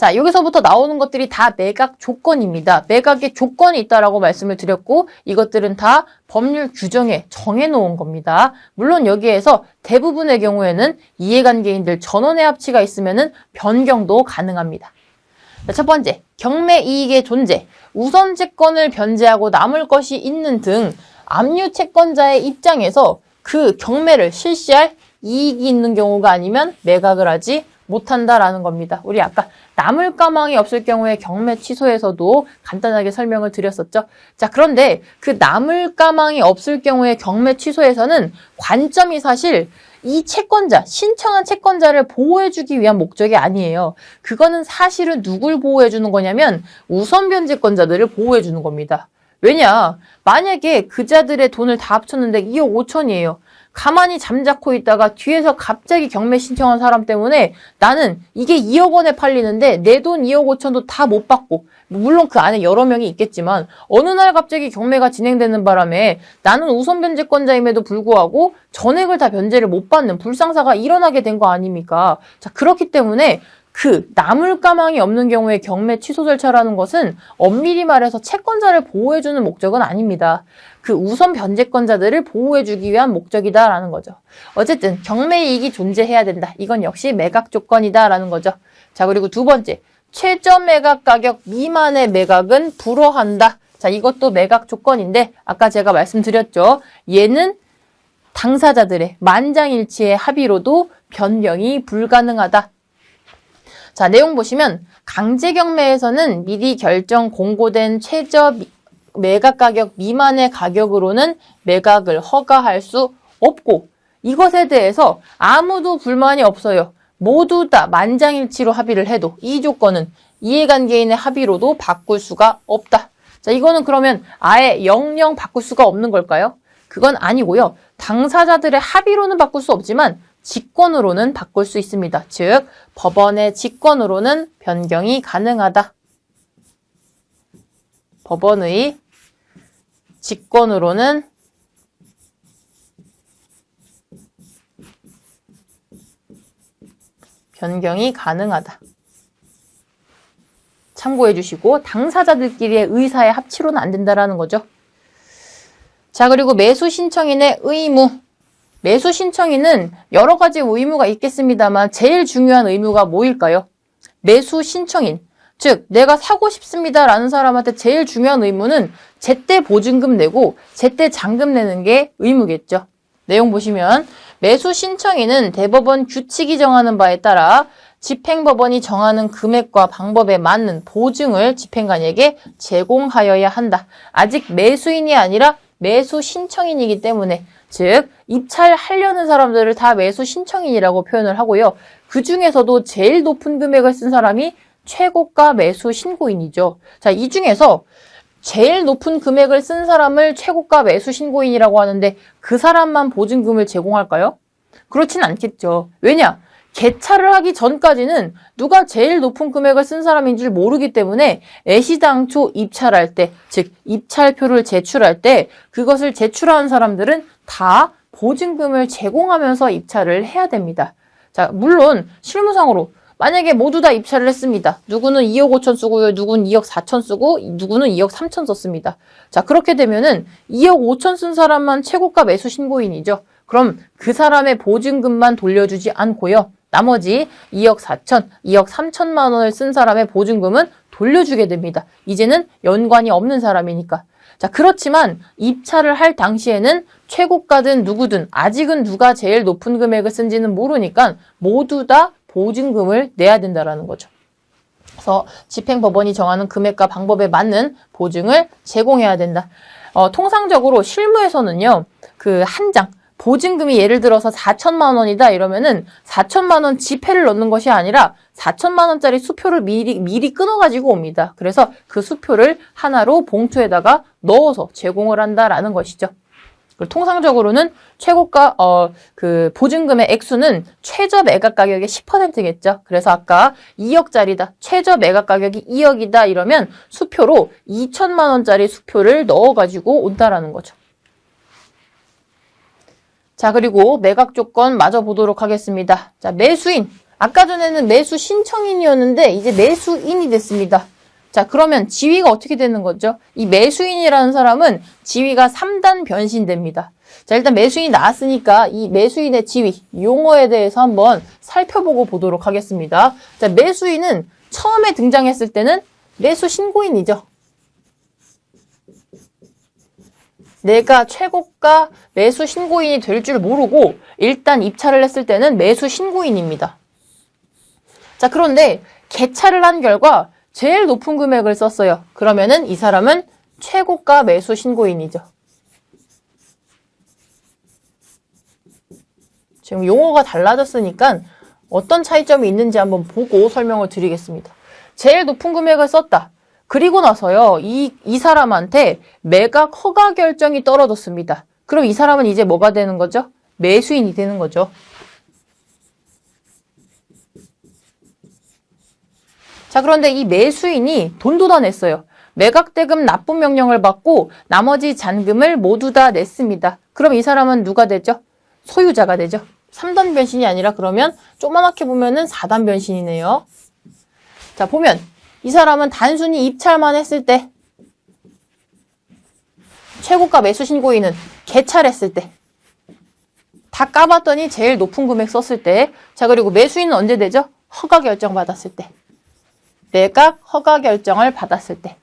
자, 여기서부터 나오는 것들이 다 매각 조건입니다. 매각의 조건이 있다라고 말씀을 드렸고 이것들은 다 법률 규정에 정해놓은 겁니다. 물론 여기에서 대부분의 경우에는 이해관계인들 전원의 합치가 있으면은 변경도 가능합니다. 자, 첫 번째, 경매 이익의 존재, 우선 채권을 변제하고 남을 것이 있는 등 압류 채권자의 입장에서 그 경매를 실시할 이익이 있는 경우가 아니면 매각을 하지 못한다라는 겁니다. 우리 아까 남을 가망이 없을 경우에 경매 취소에서도 간단하게 설명을 드렸었죠. 자, 그런데 그 남을 가망이 없을 경우에 경매 취소에서는 관점이 사실 이 채권자, 신청한 채권자를 보호해주기 위한 목적이 아니에요. 그거는 사실은 누굴 보호해주는 거냐면 우선 변제권자들을 보호해주는 겁니다. 왜냐? 만약에 그자들의 돈을 다 합쳤는데 2억 5천이에요. 가만히 잠자코 있다가 뒤에서 갑자기 경매 신청한 사람 때문에 나는 이게 2억 원에 팔리는데 내 돈 2억 5천도 다 못 받고, 물론 그 안에 여러 명이 있겠지만 어느 날 갑자기 경매가 진행되는 바람에 나는 우선 변제권자임에도 불구하고 전액을 다 변제를 못 받는 불상사가 일어나게 된 거 아닙니까? 자, 그렇기 때문에 그 남을 가망이 없는 경우에 경매 취소 절차라는 것은 엄밀히 말해서 채권자를 보호해주는 목적은 아닙니다. 그 우선 변제권자들을 보호해주기 위한 목적이다라는 거죠. 어쨌든 경매 이익이 존재해야 된다. 이건 역시 매각 조건이다라는 거죠. 자, 그리고 두 번째, 최저 매각 가격 미만의 매각은 불허한다. 자, 이것도 매각 조건인데 아까 제가 말씀드렸죠. 얘는 당사자들의 만장일치의 합의로도 변경이 불가능하다. 자, 내용 보시면 강제경매에서는 미리 결정 공고된 최저 매각 가격 미만의 가격으로는 매각을 허가할 수 없고 이것에 대해서 아무도 불만이 없어요. 모두 다 만장일치로 합의를 해도 이 조건은 이해관계인의 합의로도 바꿀 수가 없다. 자, 이거는 그러면 아예 영영 바꿀 수가 없는 걸까요? 그건 아니고요. 당사자들의 합의로는 바꿀 수 없지만 직권으로는 바꿀 수 있습니다. 즉, 법원의 직권으로는 변경이 가능하다. 법원의 직권으로는 변경이 가능하다. 참고해 주시고 당사자들끼리의 의사의 합치로는 안 된다라는 거죠. 자, 그리고 매수 신청인의 의무. 매수 신청인은 여러 가지 의무가 있겠습니다만 제일 중요한 의무가 뭐일까요? 매수 신청인, 즉 내가 사고 싶습니다라는 사람한테 제일 중요한 의무는 제때 보증금 내고 제때 잔금 내는 게 의무겠죠. 내용 보시면 매수 신청인은 대법원 규칙이 정하는 바에 따라 집행법원이 정하는 금액과 방법에 맞는 보증을 집행관에게 제공하여야 한다. 아직 매수인이 아니라 매수 신청인이기 때문에, 즉 입찰하려는 사람들을 다 매수 신청인이라고 표현을 하고요. 그 중에서도 제일 높은 금액을 쓴 사람이 최고가 매수 신고인이죠. 자, 이 중에서 제일 높은 금액을 쓴 사람을 최고가 매수 신고인이라고 하는데 그 사람만 보증금을 제공할까요? 그렇진 않겠죠. 왜냐? 개찰을 하기 전까지는 누가 제일 높은 금액을 쓴 사람인 줄 모르기 때문에 애시당초 입찰할 때, 즉 입찰표를 제출할 때 그것을 제출한 사람들은 다 보증금을 제공하면서 입찰을 해야 됩니다. 자, 물론 실무상으로 만약에 모두 다 입찰을 했습니다. 누구는 2억 5천 쓰고요. 누구는 2억 4천 쓰고 누구는 2억 3천 썼습니다. 자, 그렇게 되면은 2억 5천 쓴 사람만 최고가 매수 신고인이죠. 그럼 그 사람의 보증금만 돌려주지 않고요. 나머지 2억 4천, 2억 3천만 원을 쓴 사람의 보증금은 돌려주게 됩니다. 이제는 연관이 없는 사람이니까. 자, 그렇지만 입찰을 할 당시에는 최고가든 누구든 아직은 누가 제일 높은 금액을 쓴지는 모르니까 모두 다 보증금을 내야 된다라는 거죠. 그래서 집행법원이 정하는 금액과 방법에 맞는 보증을 제공해야 된다. 통상적으로 실무에서는요, 그 한 장, 보증금이 예를 들어서 4천만 원이다 이러면은 4천만 원 지폐를 넣는 것이 아니라 4천만 원짜리 수표를 미리 끊어가지고 옵니다. 그래서 그 수표를 하나로 봉투에다가 넣어서 제공을 한다라는 것이죠. 통상적으로는 최고가 그 보증금의 액수는 최저 매각 가격의 10%겠죠. 그래서 아까 2억짜리다. 최저 매각 가격이 2억이다 이러면 수표로 2천만 원짜리 수표를 넣어가지고 온다라는 거죠. 자, 그리고 매각 조건 마저 보도록 하겠습니다. 자, 매수인. 아까 전에는 매수 신청인이었는데 이제 매수인이 됐습니다. 자, 그러면 지위가 어떻게 되는 거죠? 이 매수인이라는 사람은 지위가 3단 변신됩니다. 자, 일단 매수인이 나왔으니까 이 매수인의 지위, 용어에 대해서 한번 살펴보고 보도록 하겠습니다. 자, 매수인은 처음에 등장했을 때는 매수 신고인이죠. 내가 최고가 매수 신고인이 될 줄 모르고 일단 입찰을 했을 때는 매수 신고인입니다. 자, 그런데 개찰을 한 결과 제일 높은 금액을 썼어요. 그러면은 이 사람은 최고가 매수 신고인이죠. 지금 용어가 달라졌으니까 어떤 차이점이 있는지 한번 보고 설명을 드리겠습니다. 제일 높은 금액을 썼다. 그리고 나서요, 이 사람한테 매각 허가 결정이 떨어졌습니다. 그럼 이 사람은 이제 뭐가 되는 거죠? 매수인이 되는 거죠. 자, 그런데 이 매수인이 돈도 다 냈어요. 매각대금 납부 명령을 받고 나머지 잔금을 모두 다 냈습니다. 그럼 이 사람은 누가 되죠? 소유자가 되죠. 3단 변신이 아니라 그러면 조그맣게 보면은 4단 변신이네요. 자, 보면 이 사람은 단순히 입찰만 했을 때, 최고가 매수 신고인은 개찰했을 때, 다 까봤더니 제일 높은 금액 썼을 때, 자, 그리고 매수인은 언제 되죠? 허가 결정 받았을 때. 매각 허가 결정을 받았을 때.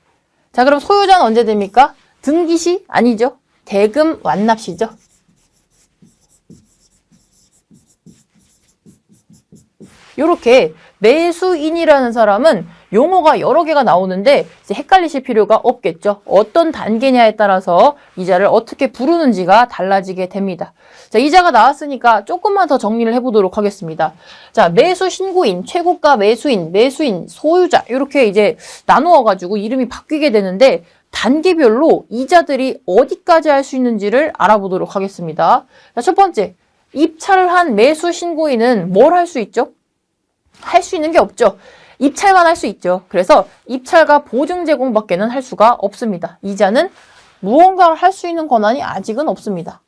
자, 그럼 소유자는 언제 됩니까? 등기시? 아니죠. 대금 완납시죠. 이렇게 매수인이라는 사람은 용어가 여러 개가 나오는데 이제 헷갈리실 필요가 없겠죠. 어떤 단계냐에 따라서 이자를 어떻게 부르는지가 달라지게 됩니다. 자, 이자가 나왔으니까 조금만 더 정리를 해보도록 하겠습니다. 자, 매수 신고인, 최고가 매수인, 매수인, 소유자 이렇게 이제 나누어가지고 이름이 바뀌게 되는데 단계별로 이자들이 어디까지 할 수 있는지를 알아보도록 하겠습니다. 자, 첫 번째, 입찰을 한 매수 신고인은 뭘 할 수 있죠? 할 수 있는 게 없죠. 입찰만 할 수 있죠. 그래서 입찰과 보증 제공밖에는 할 수가 없습니다. 이자는 무언가를 할 수 있는 권한이 아직은 없습니다.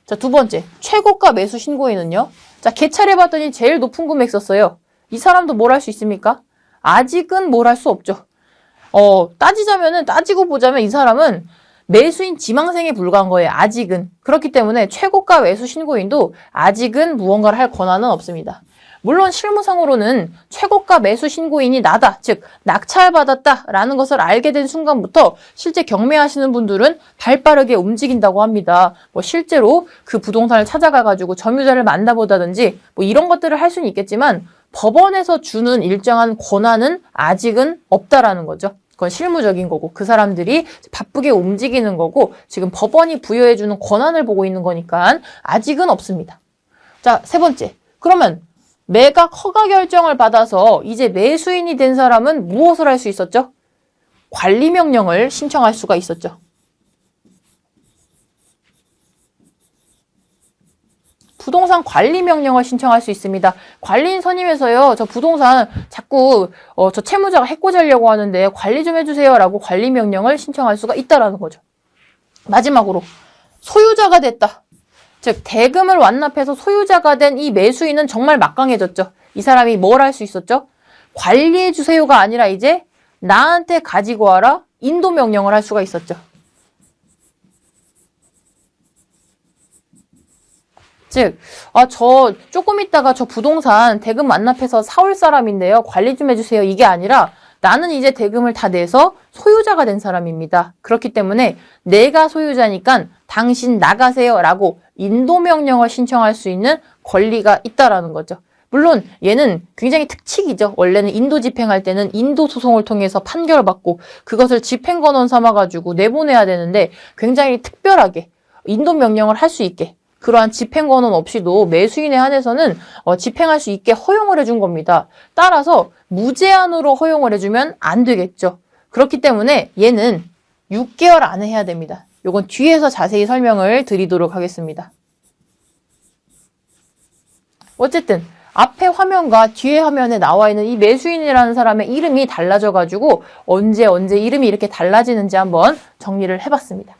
자, 두 번째, 최고가 매수 신고인은요. 자, 개찰해봤더니 제일 높은 금액 썼어요. 이 사람도 뭘 할 수 있습니까? 아직은 뭘 할 수 없죠. 따지고 보자면 이 사람은 매수인 지망생에 불과한 거예요. 아직은. 그렇기 때문에 최고가 매수 신고인도 아직은 무언가를 할 권한은 없습니다. 물론 실무상으로는 최고가 매수 신고인이 나다, 즉 낙찰받았다라는 것을 알게 된 순간부터 실제 경매하시는 분들은 발빠르게 움직인다고 합니다. 실제로 그 부동산을 찾아가가지고 점유자를 만나보다든지 이런 것들을 할 수는 있겠지만 법원에서 주는 일정한 권한은 아직은 없다라는 거죠. 그건 실무적인 거고 그 사람들이 바쁘게 움직이는 거고 지금 법원이 부여해주는 권한을 보고 있는 거니까 아직은 없습니다. 자, 세 번째. 그러면 매각 허가 결정을 받아서 이제 매수인이 된 사람은 무엇을 할 수 있었죠? 관리명령을 신청할 수가 있었죠. 부동산 관리명령을 신청할 수 있습니다. 관리인 선임에서요, 저 부동산 자꾸 저 채무자가 해코지하려고 하는데 관리 좀 해주세요 라고 관리명령을 신청할 수가 있다라는 거죠. 마지막으로 소유자가 됐다. 즉 대금을 완납해서 소유자가 된 이 매수인은 정말 막강해졌죠. 이 사람이 뭘 할 수 있었죠? 관리해 주세요가 아니라 이제 나한테 가지고 와라 인도 명령을 할 수가 있었죠. 즉, 저 조금 있다가 저 부동산 대금 완납해서 사올 사람인데요. 관리 좀 해주세요. 이게 아니라 나는 이제 대금을 다 내서 소유자가 된 사람입니다. 그렇기 때문에 내가 소유자니까 당신 나가세요 라고 인도명령을 신청할 수 있는 권리가 있다라는 거죠. 물론 얘는 굉장히 특칙이죠. 원래는 인도 집행할 때는 인도 소송을 통해서 판결을 받고 그것을 집행권원 삼아가지고 내보내야 되는데 굉장히 특별하게 인도명령을 할 수 있게 그러한 집행권원 없이도 매수인에 한해서는 집행할 수 있게 허용을 해준 겁니다. 따라서 무제한으로 허용을 해주면 안 되겠죠. 그렇기 때문에 얘는 6개월 안에 해야 됩니다. 요건 뒤에서 자세히 설명을 드리도록 하겠습니다. 어쨌든 앞에 화면과 뒤에 화면에 나와 있는 이 매수인이라는 사람의 이름이 달라져가지고 언제 이름이 이렇게 달라지는지 한번 정리를 해봤습니다.